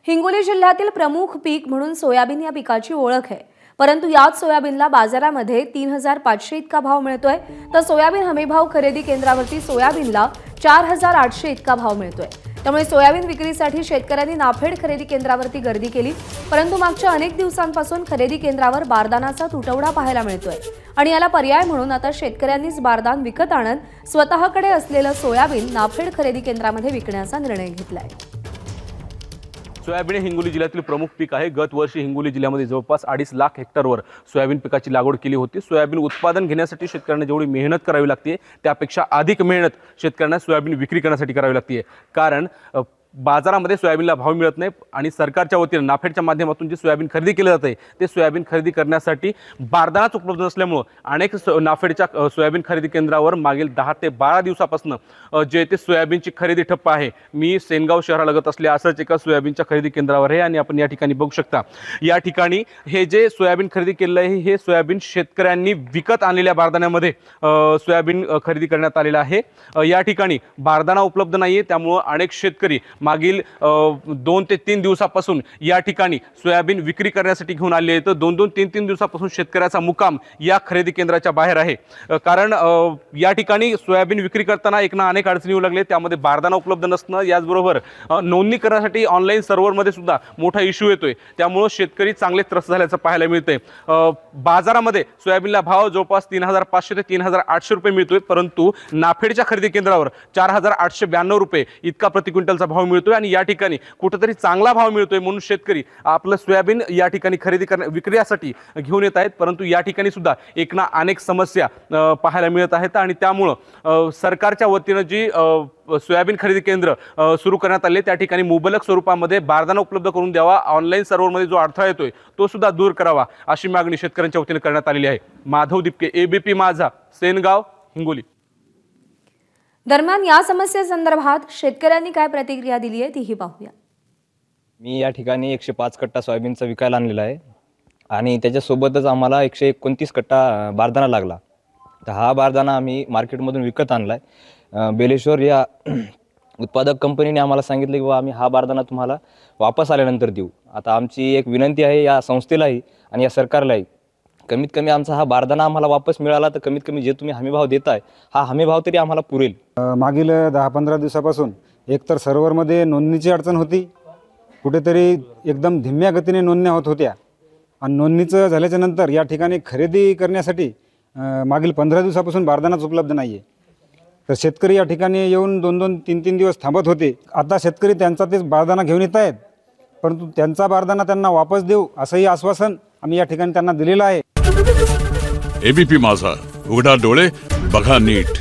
हिंगोली जिल्ह्यातील प्रमुख पीक म्हणून सोयाबीन या पिकाची ओळख आहे। परंतु याच सोयाबीनला बाजारामध्ये 3500 इतका भाव मिळतोय, तर सोयाबीन हमीभाव खरेदी केंद्रावरती सोयाबीनला 4800 इतका भाव मिळतोय। त्यामुळे सोयाबीन विक्रीसाठी शेतकऱ्यांनी नाफेड खरेदी केंद्रावरती गर्दी केली, परंतु मागच्या अनेक दिवसांपासून खरेदी केंद्रावर बारदानाचा तुटवडा पाहायला मिळतोय आणि याला पर्याय म्हणून आता शेतकऱ्यांनीच बारदान विकत आणत स्वतःकडे असलेलं सोयाबीन नाफेड खरेदी केंद्रामध्ये विकण्याचा निर्णय घेतलाय। सोयाबीन हिंगोली जिल्ह्यातील प्रमुख पीक आहे। गत वर्षी हिंगोली जिल्ह्यामध्ये जवळपास 2.5 लाख हेक्टरवर सोयाबीन पिकाची लागवड केली होती। सोयाबीन उत्पादन घेण्यासाठी शेतकऱ्यांना जेवढी मेहनत करावी लागते त्यापेक्षा अधिक मेहनत शेतकऱ्यांना सोयाबीन विक्री करण्यासाठी करावी लागते, कारण बाजारामध्ये सोयाबीनला भाव मिळत नाही आणि सरकारच्या वतीने नाफेडच्या माध्यमातून जे सोयाबीन खरेदी केले जाते ते सोयाबीन खरेदी करण्यासाठी बारदानाच उपलब्ध नसल्यामुळे अनेक नाफेडच्या सोयाबीन खरेदी केंद्रावर मागील 10 ते 12 दिवसापासून जे ते सोयाबीनची खरेदी ठप्प आहे। मी सेनगाव शहरालगत असल्या असंच एका सोयाबीनच्या खरेदी केंद्रावर आहे आणि आपण या ठिकाणी बघू शकता, या ठिकाणी हे जे सोयाबीन खरेदी केलेलं आहे हे सोयाबीन शेतकऱ्यांनी विकत आणलेल्या बारदाण्यामध्ये सोयाबीन खरेदी करण्यात आलेलं आहे। या ठिकाणी बारदाना उपलब्ध नाही आहे, त्यामुळे अनेक शेतकरी मागील 2 ते 3 दिवसापासून या ठिकाणी सोयाबीन विक्री करण्यासाठी घेऊन आले आहेत। 2-2, 3-3 दिवसापासून शेतकऱ्याचा मुक्काम या खरेदी केंद्राच्या बाहेर आहे, कारण या ठिकाणी सोयाबीन विक्री करताना अनेक अडचणी येऊ लागले। त्यामध्ये बारदाना उपलब्ध नसणं, याचबरोबर नोंदणी करण्यासाठी ऑनलाईन सर्व्हरमध्ये सुद्धा मोठा इश्यू येतोय, त्यामुळे शेतकरी चांगले त्रस्त झाल्याचं पाहायला मिळतंय। बाजारामध्ये सोयाबीनला भाव जवळपास 3500 ते 3800 रुपये मिळतोय, परंतु नाफेडच्या खरेदी केंद्रावर 4892 रुपये इतका प्रति क्विंटलचा भाव मिळतोय आणि या ठिकाणी कुठेतरी चांगला भाव मिळतोय म्हणून शेतकरी आपलं सोयाबीन या ठिकाणी विक्रीसाठी घेऊन येत आहेत। परंतु या ठिकाणी सुद्धा अनेक समस्या पाहायला मिळत आहेत आणि त्यामुळे सरकारच्या वतीने जी सोयाबीन खरेदी केंद्र सुरू करण्यात आले त्या ठिकाणी मुबलक स्वरूपामध्ये बारदाना उपलब्ध करून द्यावा, ऑनलाईन सर्व्हरमध्ये जो अडथळा येतोय तो सुद्धा दूर करावा अशी मागणी शेतकऱ्यांच्या वतीने करण्यात आलेली आहे। माधव दिपके, एबीपी माझा, सेनगाव, हिंगोली। दरम्यान या समस्येसंदर्भात शेतकऱ्यांनी काय प्रतिक्रिया दिली आहे तीही पाहूया। मी या ठिकाणी 105 कट्टा सोयाबीनचा विकायला आणलेला आहे आणि त्याच्यासोबतच आम्हाला 129 कट्टा बारदाना लागला। तर हा बारदाना आम्ही मार्केटमधून विकत आणला आहे। बेलेश्वर या उत्पादक कंपनीने आम्हाला सांगितलं की आम्ही हा बारदाना तुम्हाला वापस आल्यानंतर देऊ। आता आमची एक विनंती आहे या संस्थेलाही आणि या सरकारलाही, कमीत कमी आमचा हा बारदाना आम्हाला वापस मिळाला तर कमीत कमी जे तुम्ही हमीभाव देताय हा हमीभाव तरी आम्हाला पुरेल। मागील 10-15 दिवसापासून एकतर सर्व्हरमध्ये नोंदणीची अडचण होती, कुठेतरी एकदम धीम्या गतीने नोंदण्या होत होत्या आणि नोंदणीचं झाल्याच्या नंतर या ठिकाणी खरेदी करण्यासाठी मागील 15 दिवसापासून बारदानाच उपलब्ध नाही आहे। तर शेतकरी या ठिकाणी येऊन 2-2, 3-3 दिवस थांबत होते। आता शेतकरी त्यांचा तेच बारदाना घेऊन येत आहेत, परंतु त्यांचा बारदाना त्यांना वापस देऊ असंही आश्वासन आम्ही या ठिकाणी त्यांना दिलेलं आहे। एबीपी माझा, उघडा डोळे बघा नीट।